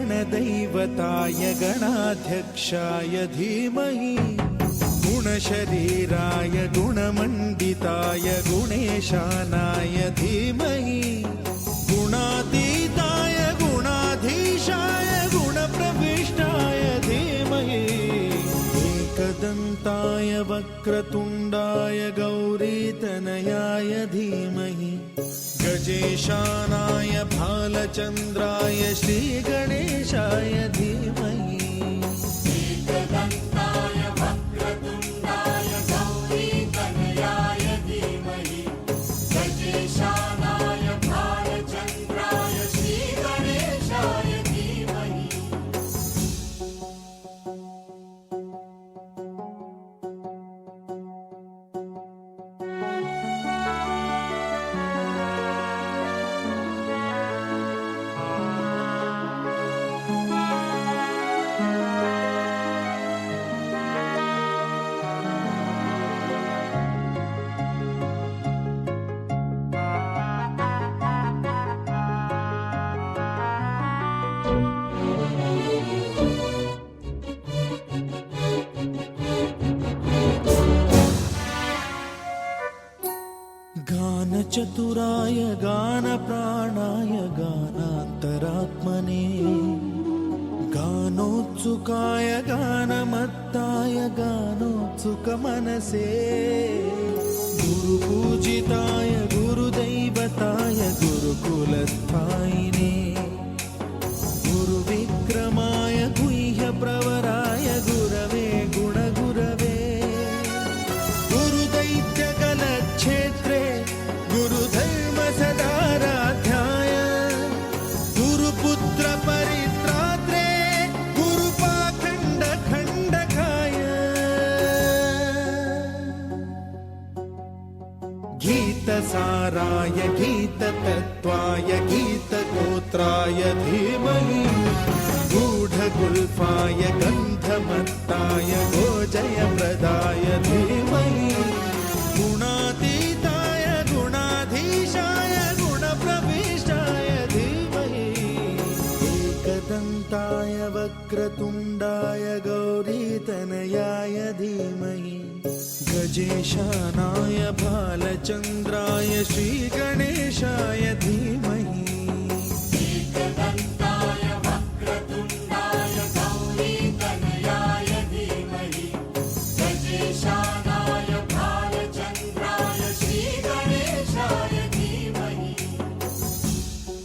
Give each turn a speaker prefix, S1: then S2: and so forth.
S1: गणदैवताय गणाध्यक्षाय धीमहि गुणशरीराय गुणमण्डिताय गुणेशानाय धीमहि गुणातीताय गुणाधीशाय गुणप्रविष्टाय धीमहि एकदन्ताय वक्रतुण्डाय गौरीतनयाय धीमहि गजेशानाय भालचन्द्राय श्रीगणेशाय धीमहि
S2: एकदन्ताय वक्रतुण्डाय गौरीतनयाय धीमहि गजेशानाय भालचन्द्राय श्रीगणेशाय धीमहि
S1: गानचतुराय गानप्राणाय गानान्तरात्मने गानोत्सुकाय गानमत्ताय गानोत्सुकमनसे गुरुपूजिताय गुरुदैवताय गुरुकुलस्थायिने गुरुविक्रमाय गुह्यप्रवराय गुरवे गुणगुरवे गुरुदैत्यकलक्षेत्रे गुरुधर्मसदाराध्याय गुरुपुत्र परित्रात्रे गुरुपाखण्डखण्डकाय गीतसाराय गीततत्त्वाय गीतगोत्राय धीमहि गूढगुल्फाय गन्धमत्ताय गोजयप्रदाय धीमहि गुणातीताय गुणाधीशाय गुणप्रविष्टाय धीमहि एकदन्ताय वक्रतुण्डाय गौरीतनयाय धीमहि गजेशानाय भालचन्द्राय श्रीगणेशाय धीमहि